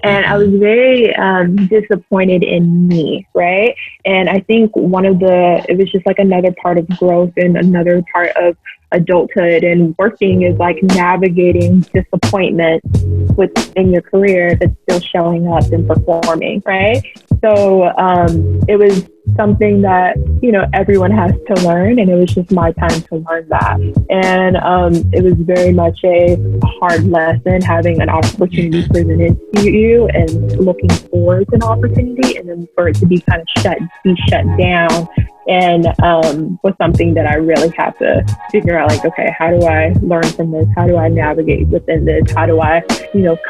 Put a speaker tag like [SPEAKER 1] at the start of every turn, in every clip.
[SPEAKER 1] And I was very disappointed in me, right? And I think it was just like another part of growth and another part of adulthood and working is like navigating disappointment within your career that's still showing up and performing, right? So it was something that, everyone has to learn, and it was just my time to learn that. And it was very much a hard lesson, having an opportunity presented to you and looking forward to an opportunity, and then for it to be kind of shut down. And was something that I really have to figure out, like, okay, how do I learn from this? How do I navigate within this? How do I,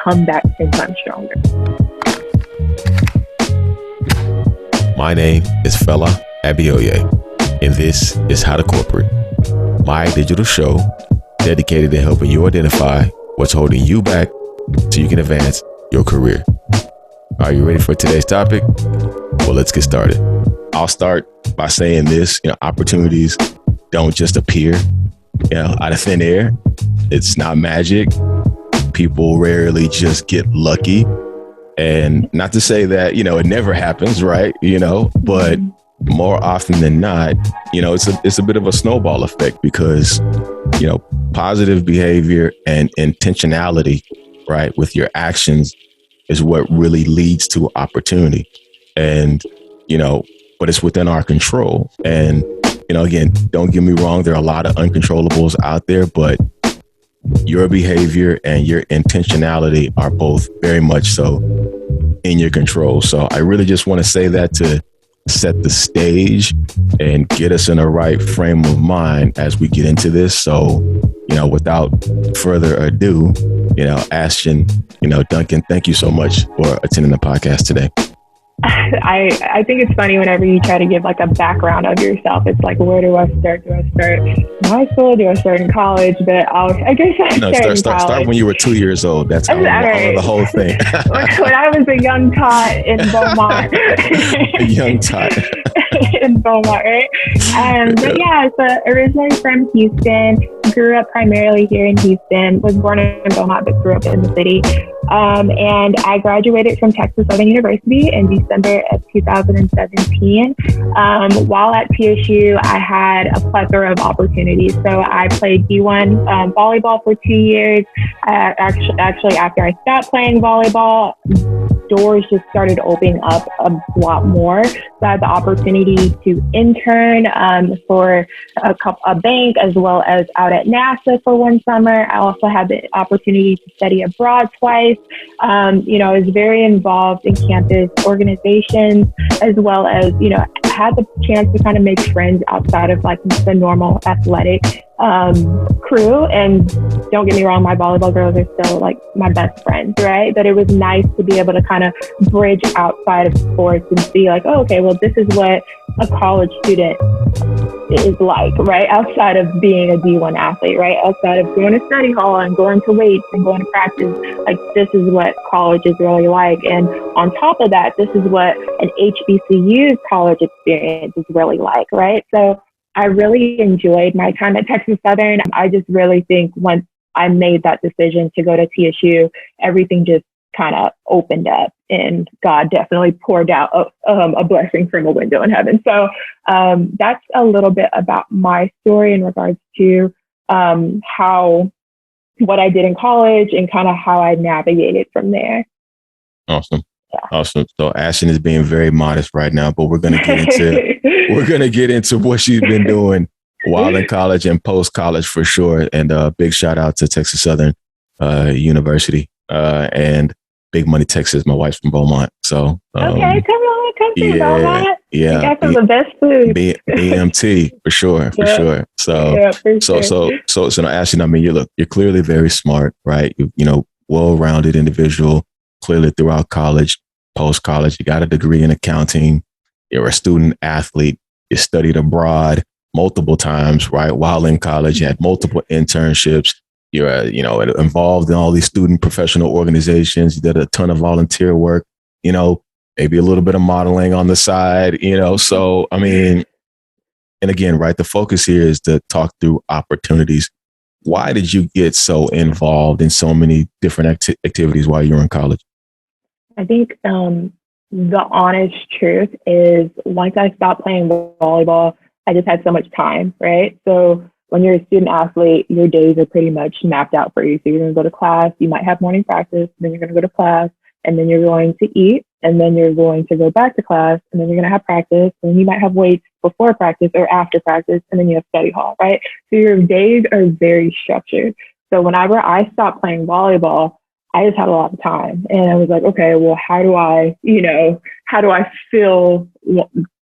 [SPEAKER 1] come back 10 times stronger?
[SPEAKER 2] My name is Fela Abioye, and this is How to Corporate, my digital show dedicated to helping you identify what's holding you back so you can advance your career. Are you ready for today's topic? Well, let's get started. I'll start by saying this, opportunities don't just appear, out of thin air. It's not magic. People rarely just get lucky. And not to say that, it never happens, right? But more often than not, it's a bit of a snowball effect because, positive behavior and intentionality, right, with your actions is what really leads to opportunity. And, but it's within our control. And, again, don't get me wrong, there are a lot of uncontrollables out there, but your behavior and your intentionality are both very much so in your control. So I really just want to say that to set the stage and get us in the right frame of mind as we get into this. So, without further ado, Ashtyn, Duncan, thank you so much for attending the podcast today.
[SPEAKER 1] I think it's funny whenever you try to give like a background of yourself. It's like, where do I start? Do I start in high school? Do I start in college? But I guess I
[SPEAKER 2] start when you were 2 years old. That's all the whole thing.
[SPEAKER 1] When I was a young tot in Beaumont.
[SPEAKER 2] A young tot.
[SPEAKER 1] In Beaumont, right? But yeah, so originally from Houston, grew up primarily here in Houston, was born in Beaumont, but grew up in the city. And I graduated from Texas Southern University in December of 2017. While at TSU, I had a plethora of opportunities. So I played D1 volleyball for 2 years. Actually, after I stopped playing volleyball, doors just started opening up a lot more. So I had the opportunity to intern for a bank, as well as out at NASA for one summer. I also had the opportunity to study abroad twice. I was very involved in campus organizations, as well as, had the chance to kind of make friends outside of like the normal athletic crew. And don't get me wrong, my volleyball girls are still like my best friends, right? But it was nice to be able to kind of bridge outside of sports and see like, oh, okay, well, this is what a college student is like, right? Outside of being a D1 athlete, right? Outside of going to study hall and going to weights and going to practice, like this is what college is really like. And on top of that, this is what an HBCU college experience is really like, right? So I really enjoyed my time at Texas Southern. I just really think once I made that decision to go to TSU, everything just kind of opened up, and God definitely poured out a blessing from a window in heaven. So that's a little bit about my story in regards to what I did in college and kind of how I navigated from there.
[SPEAKER 2] Awesome. Yeah. Awesome. So Ashtyn is being very modest right now, but we're going to get into what she's been doing while in college and post college for sure. And big shout out to Texas Southern University and Big Money, Texas. My wife's from Beaumont. So
[SPEAKER 1] okay, come to Beaumont.
[SPEAKER 2] Yeah,
[SPEAKER 1] you got some of the best food.
[SPEAKER 2] BMT for sure, for sure. So,
[SPEAKER 1] yeah, for
[SPEAKER 2] so Ashtyn, I mean, you're clearly very smart, right? You well-rounded individual. Clearly throughout college, post-college, you got a degree in accounting. You're a student athlete. You studied abroad multiple times, right? While in college, you had multiple internships. You're, involved in all these student professional organizations. You did a ton of volunteer work, maybe a little bit of modeling on the side, So, I mean, and again, right, the focus here is to talk through opportunities. Why did you get so involved in so many different activities while you were in college?
[SPEAKER 1] I think the honest truth is once I stopped playing volleyball, I just had so much time, right? So when you're a student athlete, your days are pretty much mapped out for you. So you're going to go to class, you might have morning practice, then you're going to go to class, and then you're going to eat, and then you're going to go back to class, and then you're going to have practice, and you might have weights before practice or after practice, and then you have study hall, right? So your days are very structured. So whenever I stopped playing volleyball, I just had a lot of time, and I was like, okay, well, how do I fill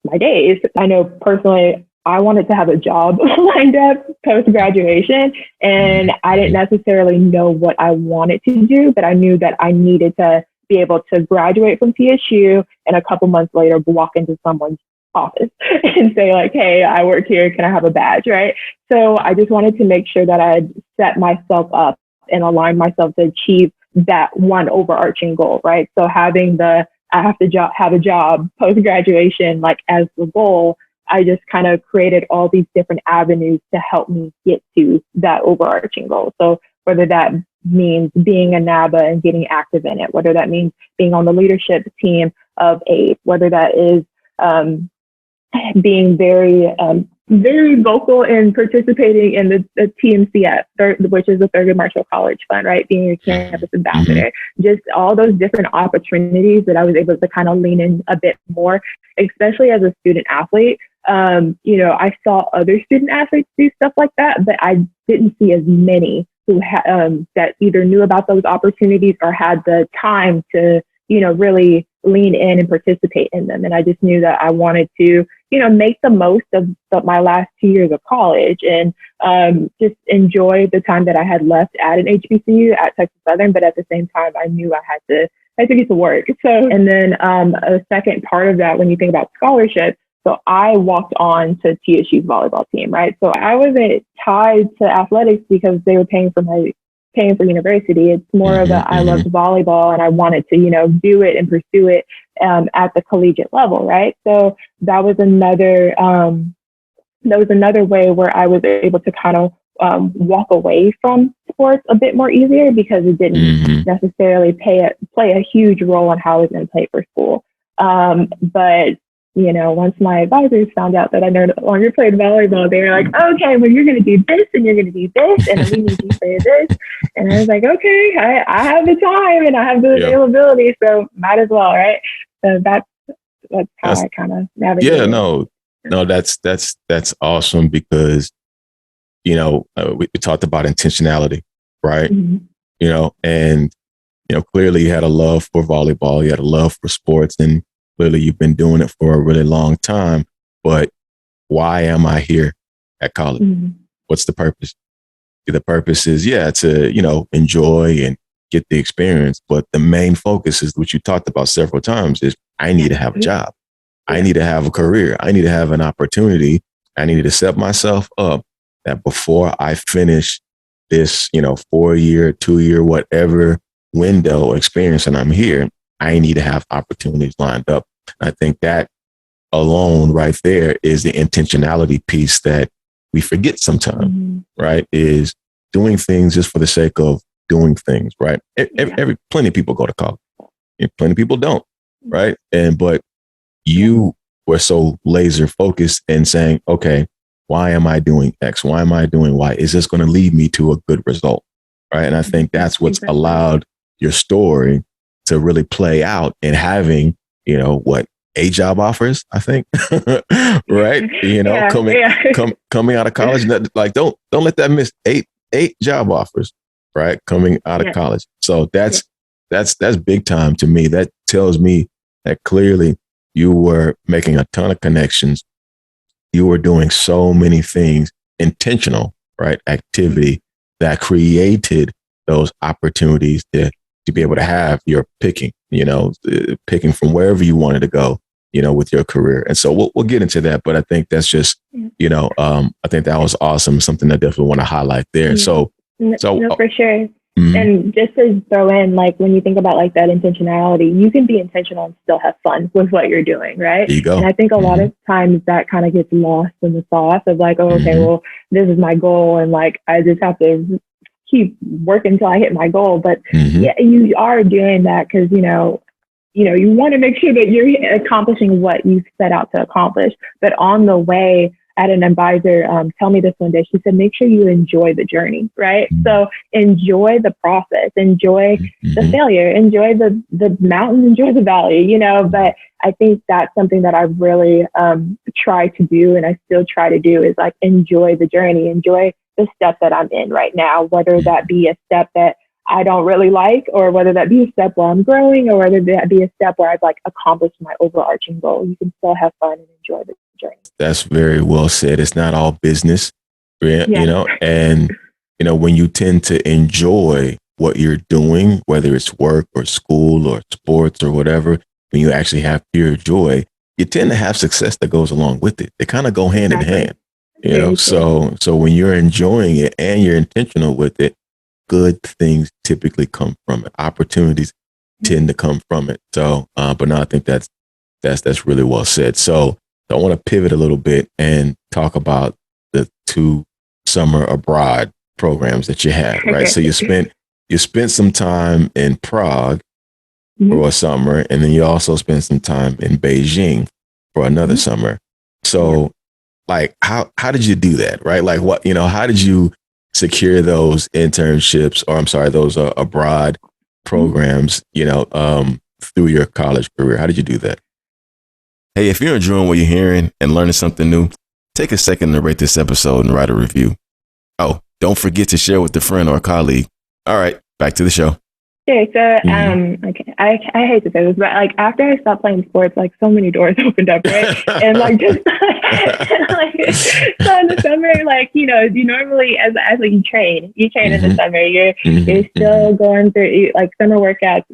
[SPEAKER 1] my days? I know personally, I wanted to have a job lined up post graduation, and I didn't necessarily know what I wanted to do, but I knew that I needed to be able to graduate from TSU and a couple months later walk into someone's office and say like, hey, I work here. Can I have a badge? Right. So I just wanted to make sure that I had set myself up and aligned myself to achieve that one overarching goal. Right. So having I have to have a job post graduation, like as the goal, I just kind of created all these different avenues to help me get to that overarching goal. So whether that means being a NABA and getting active in it, whether that means being on the leadership team of AID, whether that is being very vocal in participating in the TMCF, which is the Thurgood Marshall College Fund, right? Being a campus ambassador, just all those different opportunities that I was able to kind of lean in a bit more, especially as a student athlete. I saw other student athletes do stuff like that, but I didn't see as many who that either knew about those opportunities or had the time to, really lean in and participate in them. And I just knew that I wanted to, make the most of my last 2 years of college and just enjoy the time that I had left at an HBCU at Texas Southern. But at the same time, I knew I had to get to work. So, and then a second part of that, when you think about scholarship, so I walked on to TSU's volleyball team, right? So I wasn't tied to athletics because they were paying for university. It's more of I loved volleyball and I wanted to, do it and pursue it at the collegiate level, right? So that was another way where I was able to kind of walk away from sports a bit more easier because it didn't necessarily play a huge role in how I was going to play for school. But once my advisors found out that I no longer played volleyball, they were like, okay, well, you're going to do this and you're going to do this and we need you for this. And I was like, okay, I have the time and I have the availability, so might as well, right? So that's how I kind of navigate.
[SPEAKER 2] Yeah, no, that's awesome because, we talked about intentionality, right? And, clearly you had a love for volleyball, you had a love for sports, and clearly you've been doing it for a really long time, but why am I here at college? What's the purpose? The purpose is, to, enjoy and get the experience. But the main focus is what you talked about several times is I need to have a job. I need to have a career. I need to have an opportunity. I need to set myself up that before I finish this, 4-year, 2-year, whatever window experience and I'm here, I need to have opportunities lined up. I think that alone right there is the intentionality piece that we forget sometimes, right? Is doing things just for the sake of doing things, right? Plenty of people go to college. Plenty of people don't, right? But you were so laser focused and saying, okay, why am I doing X? Why am I doing Y? Is this going to lead me to a good result, right? And I think that's what's allowed your story to really play out in having, 8 job offers, I think, right? Coming out of college, like don't let that miss 8 job offers, right? Coming out of college. So that's big time to me. That tells me that clearly you were making a ton of connections. You were doing so many things, intentional, right? Activity that created those opportunities to be able to have your picking, picking from wherever you wanted to go, with your career. And so we'll get into that, but I think that's just, I think that was awesome. Something I definitely want to highlight there. So
[SPEAKER 1] for sure. And just to throw in, like, when you think about like that intentionality, you can be intentional and still have fun with what you're doing, right?
[SPEAKER 2] There you go.
[SPEAKER 1] And I think a lot of times that kind of gets lost in the sauce of like, oh, okay, well, this is my goal, and like I just have to keep working until I hit my goal. But yeah, you are doing that because you want to make sure that you're accomplishing what you set out to accomplish. But on the way, I had an advisor tell me this one day. She said, make sure you enjoy the journey, right? So enjoy the process, enjoy the failure, enjoy the mountains, enjoy the valley, but I think that's something that I really try to do, and I still try to do, is like enjoy the journey, enjoy the step that I'm in right now, whether that be a step that I don't really like, or whether that be a step where I'm growing, or whether that be a step where I've like accomplished my overarching goal. You can still have fun and enjoy the journey.
[SPEAKER 2] That's very well said. It's not all business, and when you tend to enjoy what you're doing, whether it's work or school or sports or whatever, when you actually have pure joy, you tend to have success that goes along with it. They kind of go hand in hand, so when you're enjoying it and you're intentional with it, good things typically come from it. Opportunities tend to come from it. So, but no, I think that's really well said. So I want to pivot a little bit and talk about the 2 summer abroad programs that you had, right? So you spent some time in Prague for a summer, and then you also spent some time in Beijing for another summer. So like, how did you do that, right? Like what, how did you secure those internships, or I'm sorry, those abroad programs, through your college career? How did you do that? Hey, if you're enjoying what you're hearing and learning something new, take a second to rate this episode and write a review. Oh, don't forget to share with a friend or a colleague. All right, back to the show.
[SPEAKER 1] Sure. So, okay, I hate to say this, but like after I stopped playing sports, like so many doors opened up, right? And like just like so in the summer, like you normally as like you train in the summer, you're still going through like summer workouts.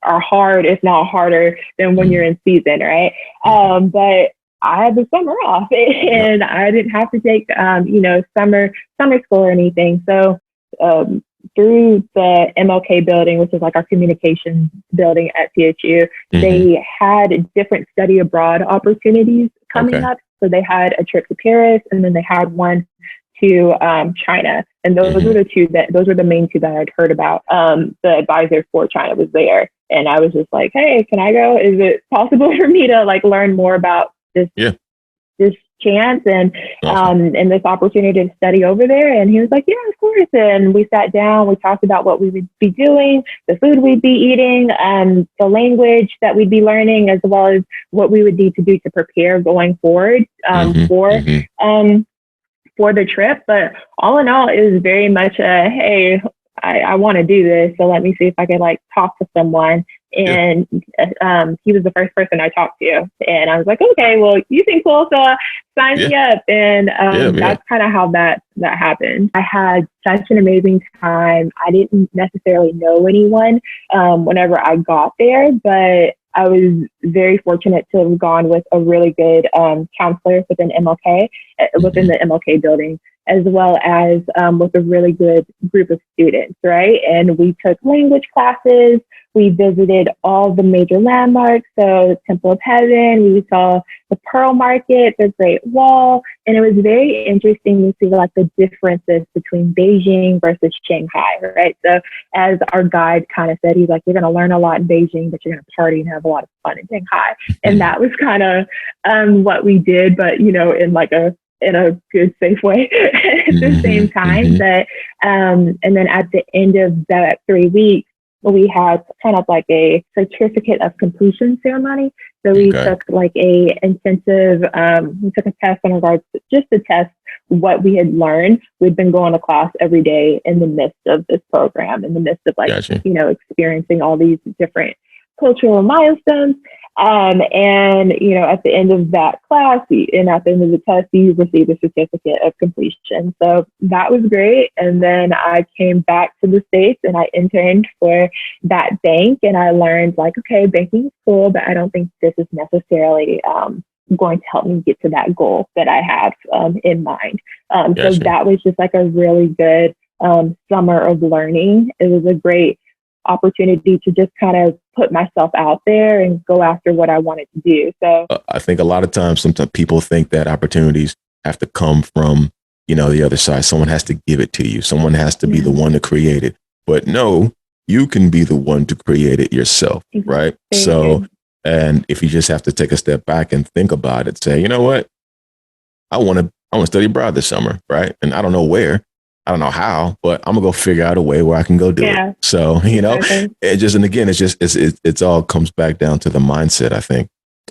[SPEAKER 1] Are hard, if not harder, than when you're in season, right? But I had the summer off, and I didn't have to take summer school or anything. So through the MLK building, which is like our communications building at CSU, they had different study abroad opportunities coming up. So they had a trip to Paris, and then they had one to China, and those were the main 2 that I'd heard about. The advisor for China was there, and I was just like, hey, can I go? Is it possible for me to like learn more about this chance and and this opportunity to study over there? And he was like, yeah, of course. And we sat down, we talked about what we would be doing, the food we'd be eating, the language that we'd be learning, as well as what we would need to do to prepare going forward for the trip. But all in all, it was very much hey, I want to do this, so let me see if I could like talk to someone. And he was the first person I talked to, and I was like, okay, well, you seem cool, so sign me up. And that's kind of how that happened. I had such an amazing time. I didn't necessarily know anyone whenever I got there, but I was very fortunate to have gone with a really good counselor within the MLK building, as well as with a really good group of students, right? And we took language classes. We visited all the major landmarks, so Temple of Heaven. We saw the Pearl Market, the Great Wall, and it was very interesting to see like the differences between Beijing versus Shanghai, right? So as our guide kind of said, he's like, you're going to learn a lot in Beijing, but you're going to party and have a lot of fun in Shanghai. And that was kind of what we did, but in a good, safe way at the same time. But and then at the end of that 3 weeks, we had kind of like a certificate of completion ceremony. So we took like a intensive, we took a test in regards to just to test what we had learned. We'd been going to class every day in the midst of this program, in the midst of like, experiencing all these different cultural milestones. And, at the end of that class and at the end of the test, you receive a certificate of completion. So that was great. And then I came back to the States and I interned for that bank, and I learned like, okay, banking is cool, but I don't think this is necessarily going to help me get to that goal that I have in mind. So that was just like a really good summer of learning. It was a great opportunity to just kind of put myself out there and go after what I wanted to do. So
[SPEAKER 2] I think a lot of times, sometimes people think that opportunities have to come from, the other side. Someone has to give it to you. Someone has to be the one to create it. But no, you can be the one to create it yourself, right?
[SPEAKER 1] Very
[SPEAKER 2] So,
[SPEAKER 1] good.
[SPEAKER 2] and if you just have to take a step back and think about it, say, you know what, I want to study abroad this summer, right? And I don't know where, I don't know how, but I'm gonna go figure out a way where I can go do it. So,
[SPEAKER 1] Exactly.
[SPEAKER 2] it just, and again, it's all comes back down to the mindset, I think.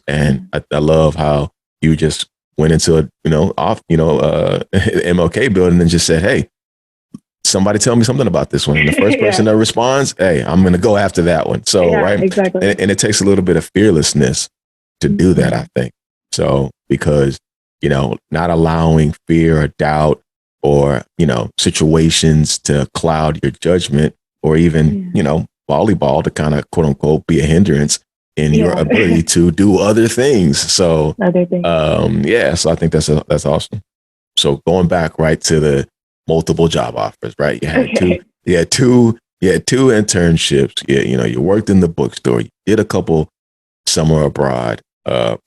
[SPEAKER 2] And I love how you just went into a, MLK building and just said, hey, somebody tell me something about this one. And the first person that responds, hey, I'm going to go after that one. So, right.
[SPEAKER 1] Exactly.
[SPEAKER 2] And it takes a little bit of fearlessness to do that, I think. So, because, not allowing fear or doubt or, situations to cloud your judgment or even, volleyball to kind of quote unquote be a hindrance in your ability to do other things. So, so I think that's awesome. So going back right to the multiple job offers, right? You had two internships. You worked in the bookstore. You did a couple summer abroad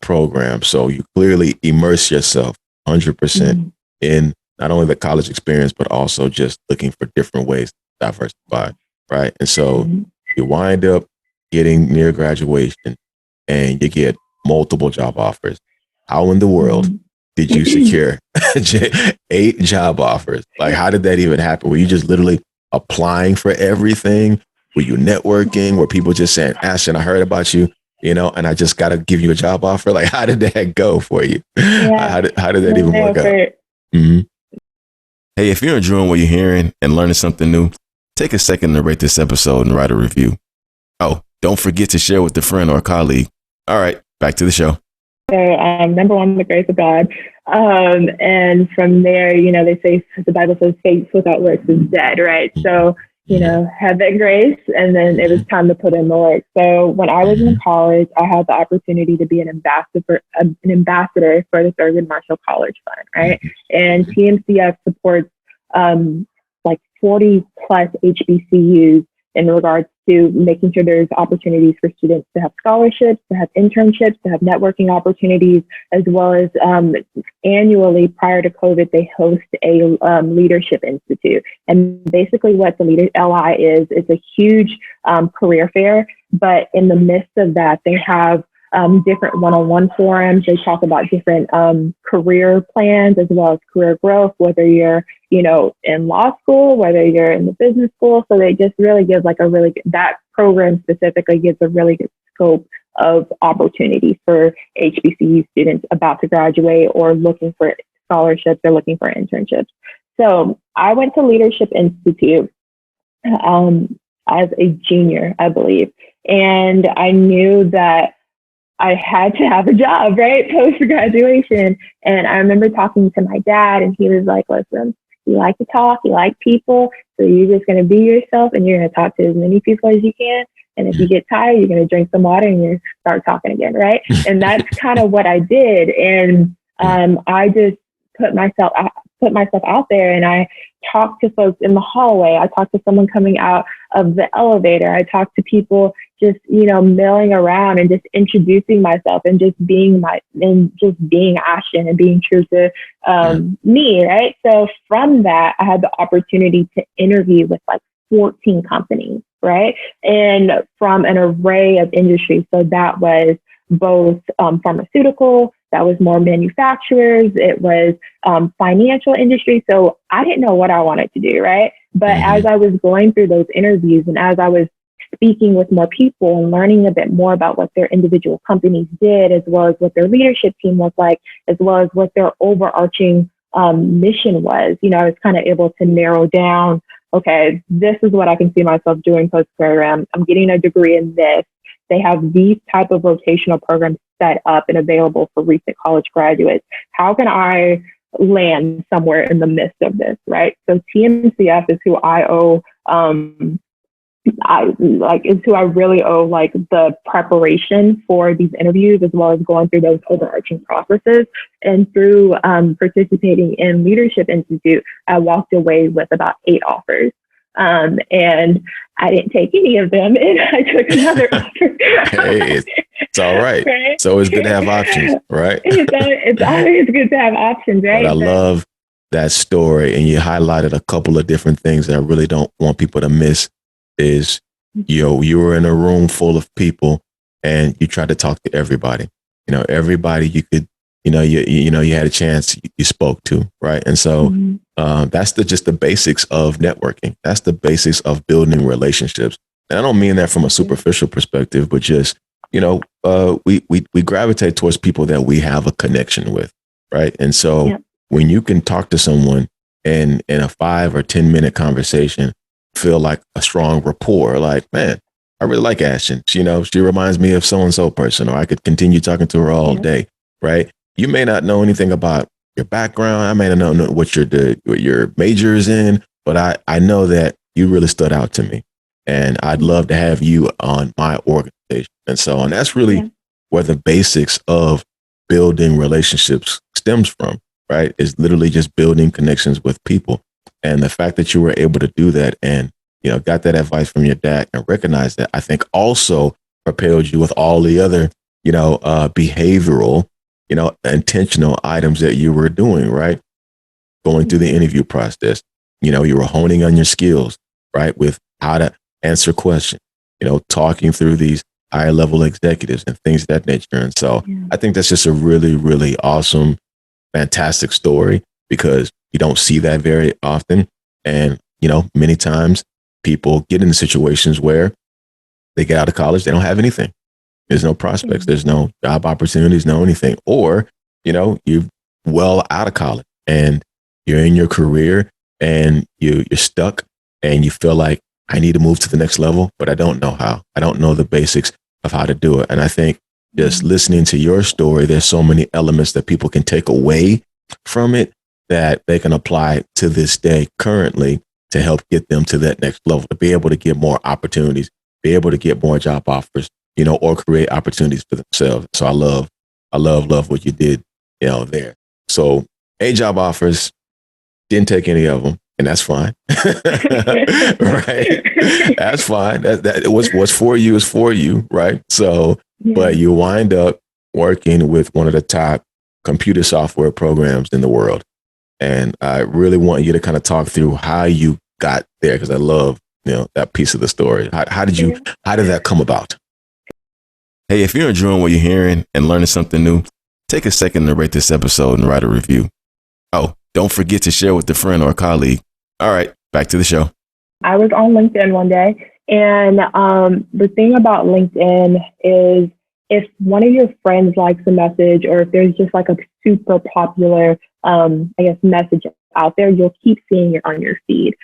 [SPEAKER 2] programs. So you clearly immerse yourself 100% in not only the college experience, but also just looking for different ways to diversify, right? And so you wind up getting near graduation and you get multiple job offers. How in the world did you secure 8 job offers? Like, how did that even happen? Were you just literally applying for everything? Were you networking? Were people just saying, Ashtyn, I heard about you, and I just got to give you a job offer? Like, how did that go for you? How did that even work out? Hey, if you're enjoying what you're hearing and learning something new, take a second to rate this episode and write a review. Oh, don't forget to share with a friend or a colleague. All right, back to the show.
[SPEAKER 1] So, number one, the grace of God. And from there, they say, the Bible says faith without works is dead, right? So, had that grace, and then it was time to put in the work. So when I was in college, I had the opportunity to be an ambassador for the Thurgood Marshall College Fund, right? And TMCF supports like 40 plus HBCUs in regards to making sure there's opportunities for students to have scholarships, to have internships, to have networking opportunities, as well as annually prior to COVID, they host a leadership institute. And basically what the LI is, it's a huge career fair, but in the midst of that, they have different one-on-one forums. They talk about different career plans as well as career growth, whether you're, in law school, whether you're in the business school. So they just really give that program specifically gives a really good scope of opportunity for HBCU students about to graduate or looking for scholarships or looking for internships. So I went to Leadership Institute as a junior, I believe. And I knew that I had to have a job, right? Post-graduation. And I remember talking to my dad and he was like, listen, you like to talk, you like people. So you're just going to be yourself and you're going to talk to as many people as you can. And if you get tired, you're going to drink some water and you're going to start talking again, right? And that's kind of what I did. And I just put myself out there and I talked to folks in the hallway. I talked to someone coming out of the elevator. I talked to people just, milling around and just introducing myself and just being Ashtyn and being true to me, right? So from that, I had the opportunity to interview with like 14 companies, right? And from an array of industries. So that was both pharmaceutical, that was more manufacturers, it was financial industry. So I didn't know what I wanted to do, right? But as I was going through those interviews and as I was speaking with more people and learning a bit more about what their individual companies did, as well as what their leadership team was like, as well as what their overarching mission was, I was kind of able to narrow down, okay, this is what I can see myself doing post-program. I'm getting a degree in this. They have these type of rotational programs set up and available for recent college graduates. How can I land somewhere in the midst of this, right? So TMCF is who I owe, is who I really owe like the preparation for these interviews, as well as going through those overarching processes. And through participating in Leadership Institute, I walked away with about 8 offers. And I didn't take any of them, and I took another offer.
[SPEAKER 2] Hey, it's all right. Right. So it's good to have options, right?
[SPEAKER 1] It's always good to have options, right?
[SPEAKER 2] But I love that story, and you highlighted a couple of different things that I really don't want people to miss. Is You were in a room full of people and you tried to talk to everybody. Everybody you could, you had a chance you spoke to, right? And so that's just the basics of networking. That's the basics of building relationships. And I don't mean that from a superficial perspective, but just, we gravitate towards people that we have a connection with, right? And so when you can talk to someone and in a 5 or 10 minute conversation, feel like a strong rapport, like, man, I really like Ashtyn. She reminds me of so-and-so person, or I could continue talking to her all day, right? You may not know anything about your background. I may not know what your major is in, but I know that you really stood out to me. And I'd love to have you on my organization. And that's really where the basics of building relationships stems from, right? Is literally just building connections with people. And the fact that you were able to do that and, got that advice from your dad and recognized that, I think also propelled you with all the other, behavioral, intentional items that you were doing, right? Going through the interview process, you were honing on your skills, right? With how to answer questions, talking through these higher level executives and things of that nature. And so I think that's just a really, really awesome, fantastic story, because you don't see that very often. And, many times people get into situations where they get out of college, they don't have anything. There's no prospects, there's no job opportunities, no anything. Or, you're well out of college and you're in your career and you're stuck and you feel like, I need to move to the next level, but I don't know how. I don't know the basics of how to do it. And I think just listening to your story, there's so many elements that people can take away from it that they can apply to this day currently to help get them to that next level, to be able to get more opportunities, be able to get more job offers, or create opportunities for themselves. So I love what you did, there. So job offers, didn't take any of them. And that's fine. Right. That's fine. That what's for you is for you. Right. So, but you wind up working with one of the top computer software programs in the world. And I really want you to kind of talk through how you got there, because I love, that piece of the story. How did that come about? Hey, if you're enjoying what you're hearing and learning something new, take a second to rate this episode and write a review. Oh, don't forget to share with a friend or a colleague. All right, back to the show.
[SPEAKER 1] I was on LinkedIn one day, and the thing about LinkedIn is if one of your friends likes a message, or if there's just like a super popular, message out there, you'll keep seeing it on your feed.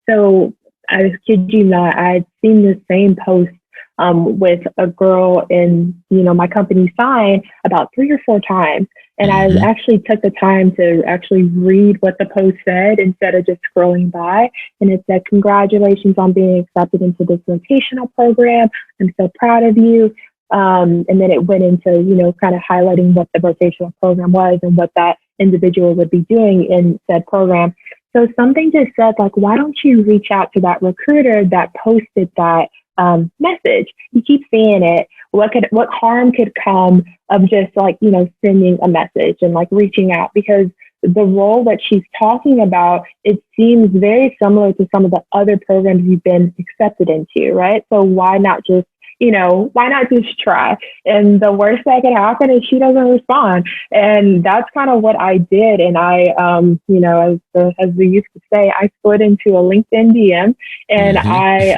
[SPEAKER 1] So I kid you not, I had seen the same post with a girl in, my company sign about 3 or 4 times. And I actually took the time to actually read what the post said instead of just scrolling by. And it said, congratulations on being accepted into this rotational program. I'm so proud of you. And then it went into, kind of highlighting what the rotational program was and what that individual would be doing in said program. So something just said, like, why don't you reach out to that recruiter that posted that message? You keep seeing it. What harm could come of just sending a message and reaching out? Because the role that she's talking about, it seems very similar to some of the other programs you've been accepted into, right? So why not just try? And the worst that could happen is she doesn't respond. And that's kind of what I did. And I, as we used to say, I slid into a LinkedIn DM and I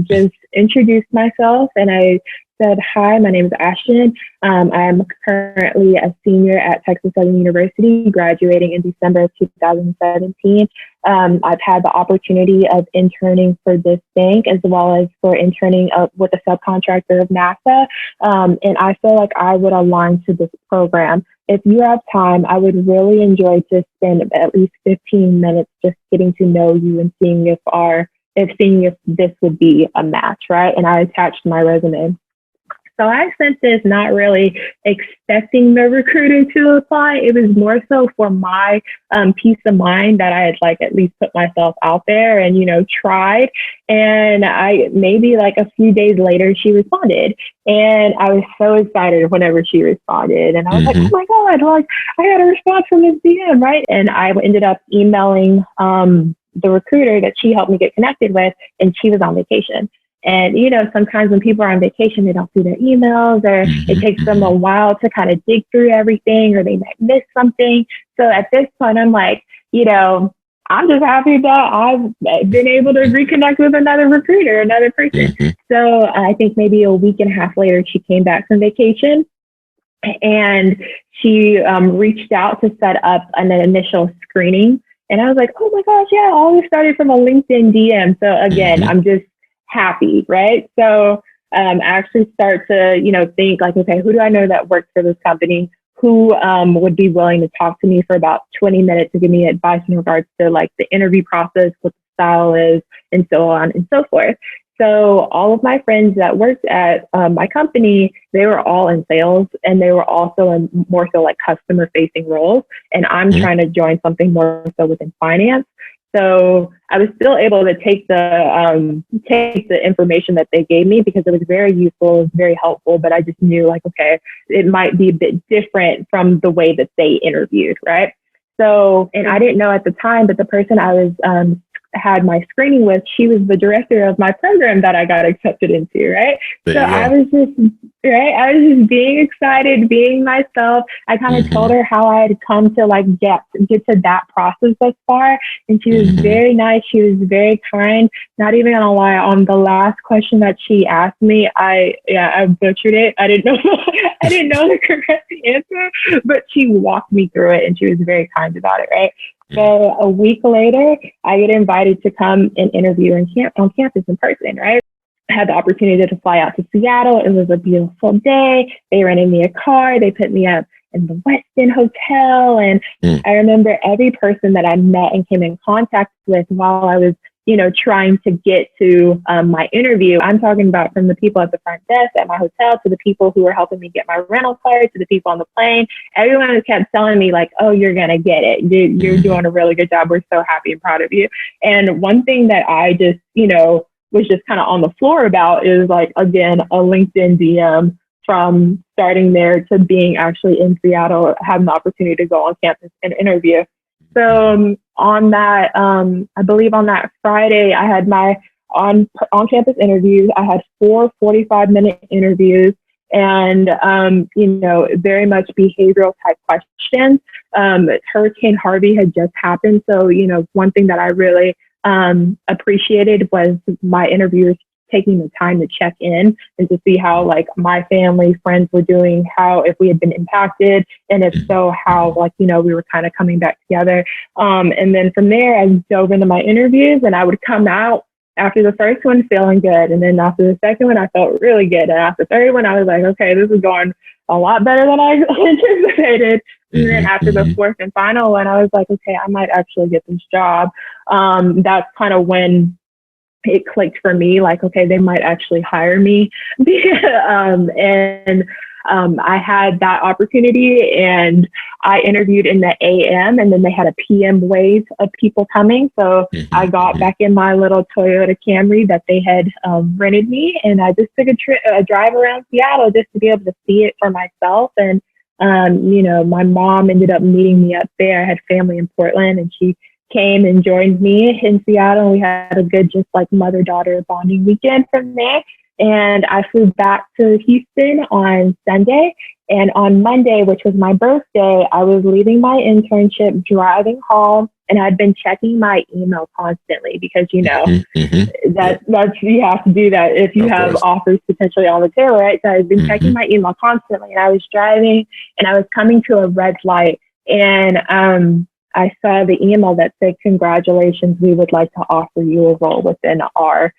[SPEAKER 1] just introduced myself and I said, hi, my name is Ashtyn. I'm currently a senior at Texas Southern University, graduating in December of 2017. I've had the opportunity of interning for this bank as well as for interning with a subcontractor of NASA. And I feel like I would align to this program. If you have time, I would really enjoy to spend at least 15 minutes just getting to know you and seeing if this would be a match, right? And I attached my resume. So I sent this not really expecting the recruiter to apply. It was more so for my peace of mind that I had at least put myself out there and, tried. And maybe a few days later, she responded. And I was so excited whenever she responded. And I was like, oh my God, I got a response from this DM, right? And I ended up emailing the recruiter that she helped me get connected with, and she was on vacation. And, sometimes when people are on vacation, they don't see their emails, or it takes them a while to kind of dig through everything, or they might miss something. So at this point, I'm like, I'm just happy that I've been able to reconnect with another recruiter, another person. So I think maybe a week and a half later, she came back from vacation, and she reached out to set up an initial screening. And I was like, oh my gosh, yeah, all this started from a LinkedIn DM. So again, I'm just happy, right? So I actually start to, think like, okay, who do I know that works for this company? Who would be willing to talk to me for about 20 minutes to give me advice in regards to like the interview process, what the style is, and so on and so forth. So all of my friends that worked at my company, they were all in sales, and they were also in more so like customer facing roles. And I'm trying to join something more so within finance. So I was still able to take the information that they gave me, because it was very useful, it was very helpful. But I just knew like, okay, it might be a bit different from the way that they interviewed, right? So, and I didn't know at the time, but the person I was had my screening with, she was the director of my program that I got accepted into, right? So I was just being excited, being myself. I kind of told her how I had come to like get to that process thus far. And she was very nice. She was very kind. Not even gonna lie, on the last question that she asked me, I butchered it. I didn't know the correct answer, but she walked me through it, and she was very kind about it, right? So a week later, I get invited to come and interview on campus in person, right? I had the opportunity to fly out to Seattle. It was a beautiful day. They rented me a car. They put me up in the Westin Hotel. And I remember every person that I met and came in contact with while I was trying to get to my interview. I'm talking about from the people at the front desk at my hotel, to the people who were helping me get my rental car, to the people on the plane. Everyone kept telling me like, oh, you're going to get it. You're doing a really good job. We're so happy and proud of you. And one thing that I just, was just kind of on the floor about is like, again, a LinkedIn DM from starting there to being actually in Seattle, having the opportunity to go on campus and interview. So on that, I believe on that Friday, I had my on-campus interviews. I had 4 45-minute interviews, and, very much behavioral type questions. Hurricane Harvey had just happened. So, one thing that I really appreciated was my interviewers taking the time to check in and to see how like my family, friends were doing, how if we had been impacted, and if so, how like, we were kind of coming back together. And then from there, I dove into my interviews, and I would come out after the first one feeling good. And then after the second one, I felt really good. And after the third one, I was like, okay, this is going a lot better than I anticipated. And then after the fourth and final one, I was like, okay, I might actually get this job. That's kind of when it clicked for me, like, okay, they might actually hire me. I had that opportunity, and I interviewed in the AM, and then they had a PM wave of people coming. So I got back in my little Toyota Camry that they had rented me, and I just took a drive around Seattle just to be able to see it for myself. And, my mom ended up meeting me up there. I had family in Portland, and she came and joined me in Seattle. We had a good, just like mother-daughter bonding weekend from there. And I flew back to Houston on Sunday. And on Monday, which was my birthday, I was leaving my internship, driving home, and I'd been checking my email constantly because, that's you have to do that if you have offers potentially on the table, right? So I've been checking my email constantly, and I was driving, and I was coming to a red light, and I saw the email that said, congratulations, we would like to offer you a role within our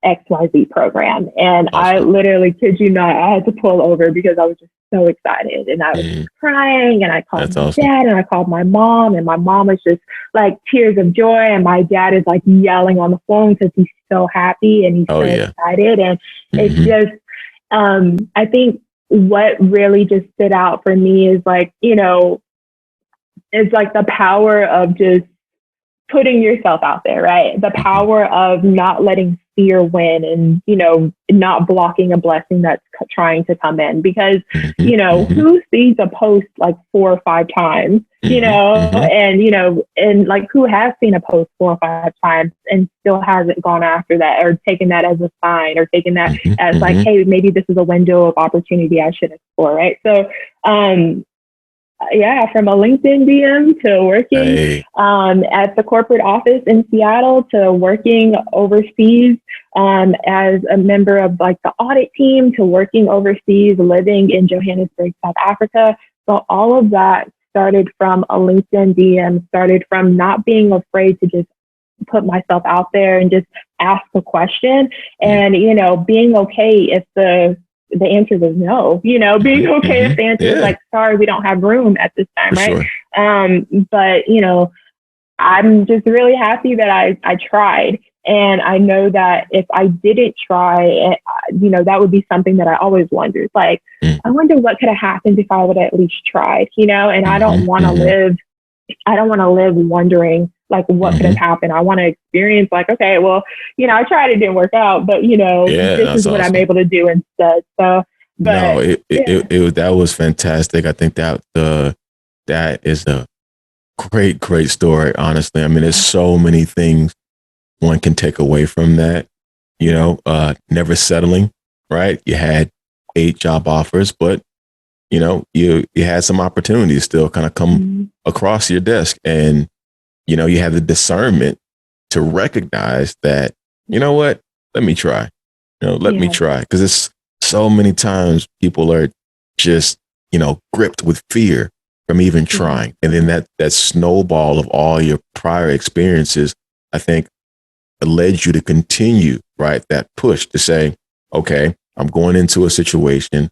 [SPEAKER 1] XYZ program. And I literally, kid you not, I had to pull over because I was just so excited, and I was just crying, and I called my dad, and I called my mom, and my mom was just like tears of joy, and my dad is like yelling on the phone because he's so happy and he's so excited. And it's just, I think what really just stood out for me is like, it's like the power of just putting yourself out there, right? The power of not letting fear win, and, not blocking a blessing that's trying to come in, because,
[SPEAKER 2] Mm-hmm.
[SPEAKER 1] who sees a post like 4 or 5 times, and like, who has seen a post 4 or 5 times and still hasn't gone after that, or taken that as a sign, or taken that as like, hey, maybe this is a window of opportunity I should explore. Right. So, yeah, from a LinkedIn DM to working at the corporate office in Seattle, to working overseas as a member of like the audit team, to working overseas, living in Johannesburg, South Africa. So all of that started from a LinkedIn DM, started from not being afraid to just put myself out there and just ask a question, and, being okay if the answer was no, being okay if the answer was like, sorry, we don't have room at this time.
[SPEAKER 2] For
[SPEAKER 1] right.
[SPEAKER 2] sure.
[SPEAKER 1] But, I'm just really happy that I tried. And I know that if I didn't try, that would be something that I always wondered. Like, I wonder what could have happened if I would have at least tried, and I don't want to live wondering like what could have happened. I want to experience like, okay, well, I tried, it didn't work out, but this is what I'm able to do instead. So,
[SPEAKER 2] no, that was fantastic. I think that is a great story. Honestly, I mean, there's so many things one can take away from that. Never settling. Right? You had 8 job offers, but you had some opportunities still kind of come across your desk, and you have the discernment to recognize that, what, let me try, let me try. Because it's so many times people are just, gripped with fear from even trying. And then that snowball of all your prior experiences, I think, led you to continue, right? That push to say, okay, I'm going into a situation.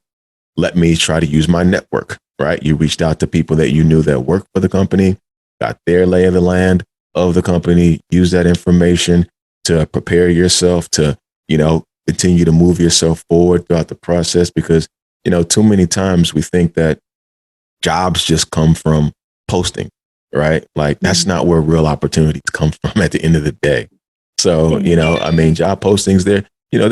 [SPEAKER 2] Let me try to use my network, right? You reached out to people that you knew that worked for the company, got their lay of the land of the company, use that information to prepare yourself to, continue to move yourself forward throughout the process. Because, too many times we think that jobs just come from posting, right? Like that's not where real opportunities come from at the end of the day. So, I mean, job postings, they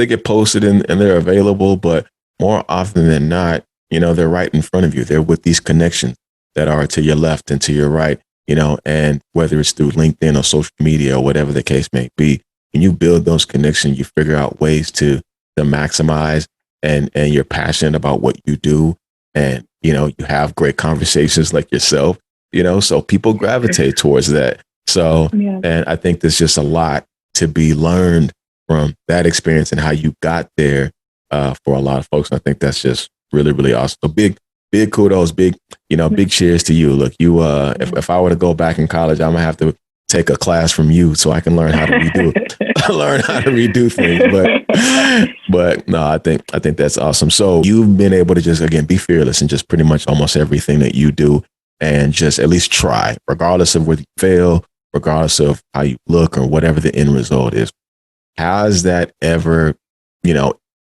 [SPEAKER 2] get posted and they're available, but more often than not, they're right in front of you. They're with these connections that are to your left and to your right, and whether it's through LinkedIn or social media or whatever the case may be, when you build those connections, you figure out ways to maximize, and you're passionate about what you do, and, you have great conversations like yourself, so people gravitate towards that. So, and I think there's just a lot to be learned from that experience and how you got there for a lot of folks. And I think that's just really, really awesome. So big kudos, big cheers to you. Look, you, if I were to go back in college, I'm gonna have to take a class from you so I can learn how to redo things. But no, I think that's awesome. So you've been able to just, again, be fearless in just pretty much almost everything that you do, and just at least try, regardless of whether you fail, regardless of how you look or whatever the end result is. How has that ever,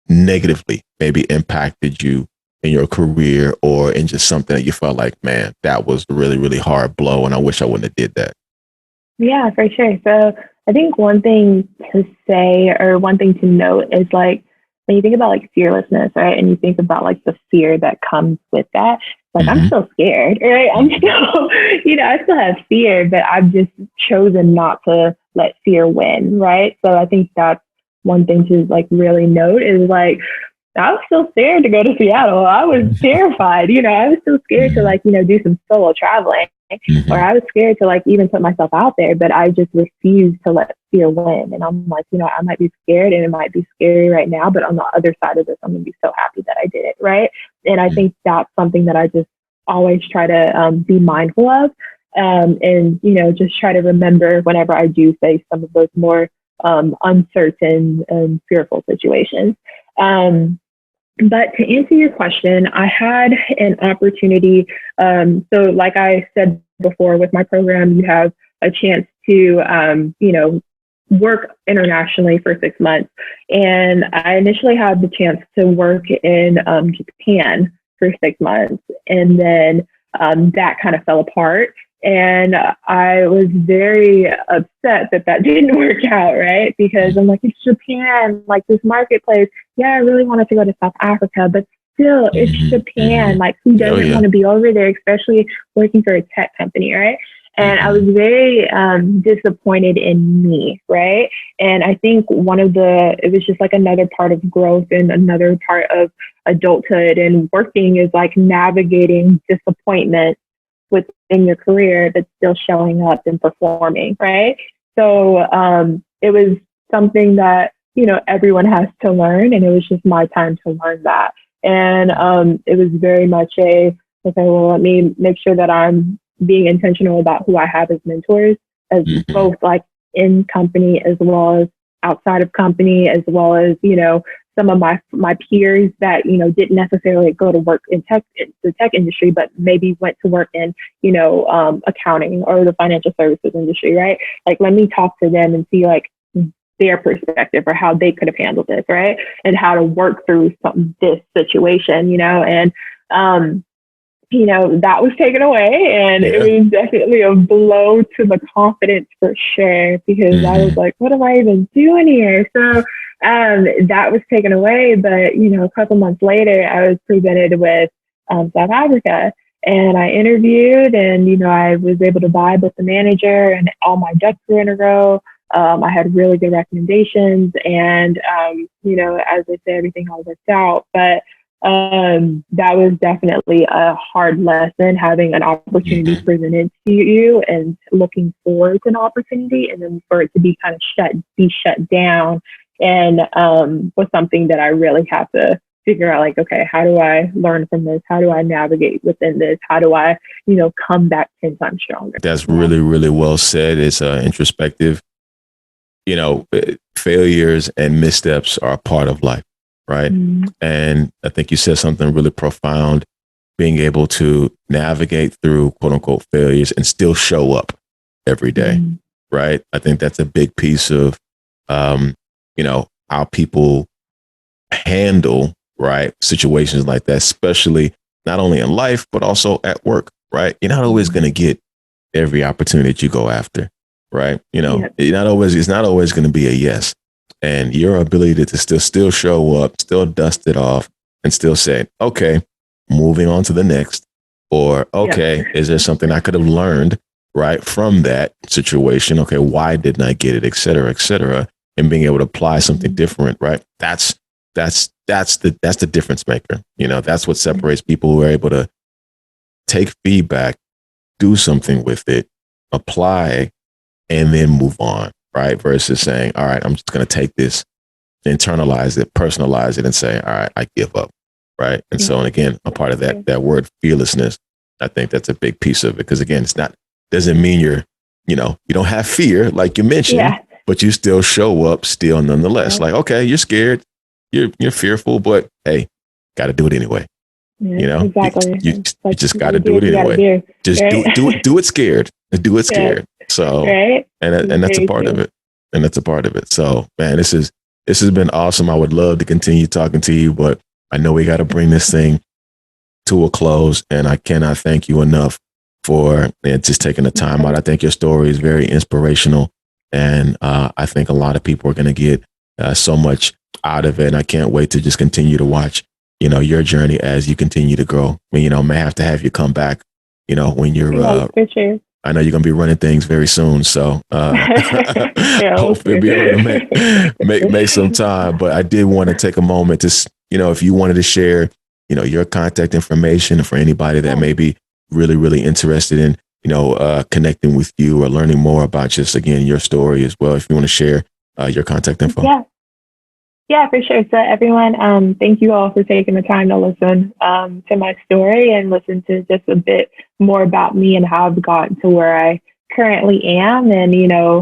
[SPEAKER 2] negatively maybe impacted you in your career, or in just something that you felt like, man, that was a really, really hard blow and I wish I wouldn't have did that?
[SPEAKER 1] Yeah, for sure. So I think one thing to say, or one thing to note, is like, when you think about like fearlessness, right? And you think about like the fear that comes with that, like, I'm still scared, right? I'm still, I still have fear, but I've just chosen not to let fear win, right? So I think that's one thing to like really note, is like, I was still scared to go to Seattle. I was terrified, I was still scared to like, do some solo traveling, or I was scared to like even put myself out there, but I just refused to let fear win. And I'm like, I might be scared and it might be scary right now, but on the other side of this, I'm going to be so happy that I did it. Right. And I think that's something that I just always try to be mindful of, and, just try to remember whenever I do face some of those more uncertain and fearful situations. But to answer your question, I had an opportunity. So like I said before, with my program, you have a chance to, work internationally for 6 months. And I initially had the chance to work in Japan for 6 months. And then that kind of fell apart. And I was very upset that that didn't work out, right? Because I'm like, it's Japan, like this marketplace. Yeah, I really wanted to go to South Africa, but still, it's Japan. Like, who doesn't want to be over there, especially working for a tech company, right? And I was very disappointed in me, right? And I think it was just like another part of growth and another part of adulthood and working is like navigating disappointment within your career, but still showing up and performing, right? So it was something that, everyone has to learn. And it was just my time to learn that. And it was very much okay, well, let me make sure that I'm being intentional about who I have as mentors, as both like in company as well as outside of company, as well as, some of my peers that, didn't necessarily go to work in the tech industry, but maybe went to work in, accounting or the financial services industry, right? Like, let me talk to them and see like their perspective or how they could have handled this, right? And how to work through this situation, and, that was taken away, and it was definitely a blow to the confidence for sure, because I was like, what am I even doing here? So that was taken away. But, a couple months later, I was presented with South Africa, and I interviewed, and, I was able to vibe with the manager, and all my ducks were in a row. I had really good recommendations, and, as I say, everything all worked out. But that was definitely a hard lesson, having an opportunity presented to you and looking forward to an opportunity, and then for it to be kind of shut down, and was something that I really have to figure out, like, okay, how do I learn from this? How do I navigate within this? How do I, come back 10 times stronger?
[SPEAKER 2] That's really, really well said. It's introspective. Failures and missteps are a part of life. Right. And I think you said something really profound, being able to navigate through quote unquote failures and still show up every day. Right. I think that's a big piece of, how people handle, right, situations like that, especially not only in life, but also at work. Right. You're not always going to get every opportunity that you go after. Right. It's not always going to be a yes. And your ability to still show up, still dust it off, and still say, okay, moving on to the next, or okay, is there something I could have learned, right, from that situation? Okay, why didn't I get it, et cetera, and being able to apply something different, right? That's the difference maker. That's what separates people who are able to take feedback, do something with it, apply, and then move on. Right. Versus saying, all right, I'm just going to take this, internalize it, personalize it, and say, all right, I give up. Right. And so, and again, a part of that word fearlessness, I think that's a big piece of it. Because again, doesn't mean you don't have fear, like you mentioned, but you still show up still nonetheless. Like, okay, you're scared, you're fearful, but hey, got to do it anyway.
[SPEAKER 1] Exactly.
[SPEAKER 2] You just got to do it anyway. Just do it scared. Do it scared. So, and that's a part of it. And that's a part of it. So, man, this has been awesome. I would love to continue talking to you, but I know we got to bring this thing to a close. And I cannot thank you enough for just taking the time out. I think your story is very inspirational, and I think a lot of people are going to get so much out of it. And I can't wait to just continue to watch, your journey as you continue to grow. I may have to have you come back, when you're,
[SPEAKER 1] for sure.
[SPEAKER 2] I know you're going to be running things very soon. So hopefully be able to make some time. But I did want to take a moment to, if you wanted to share, your contact information for anybody that may be really, really interested in, connecting with you or learning more about just, again, your story as well. If you want to share your contact info.
[SPEAKER 1] Yeah, for sure. So everyone, thank you all for taking the time to listen to my story and listen to just a bit more about me and how I've gotten to where I currently am, and,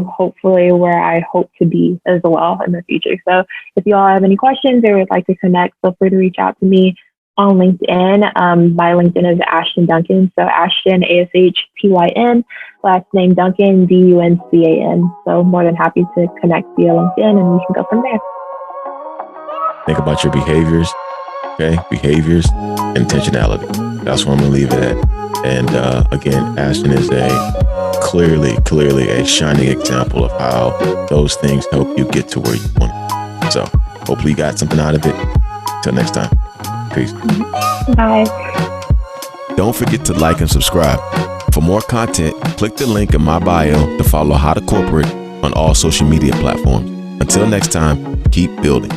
[SPEAKER 1] hopefully where I hope to be as well in the future. So if you all have any questions or would like to connect, feel free to reach out to me on LinkedIn. My LinkedIn is Ashtyn Duncan. So Ashtyn, Ashtyn, last name Duncan, Duncan. So more than happy to connect via LinkedIn, and we can go from there.
[SPEAKER 2] Think about your behaviors, okay? Behaviors, intentionality. That's where I'm gonna leave it at. And again, Ashtyn is clearly a shining example of how those things help you get to where you want. So hopefully you got something out of it. Till next time. Peace.
[SPEAKER 1] Bye.
[SPEAKER 2] Don't forget to like and subscribe. For more content, click the link in my bio to follow How to Corporate on all social media platforms. Until next time, keep building.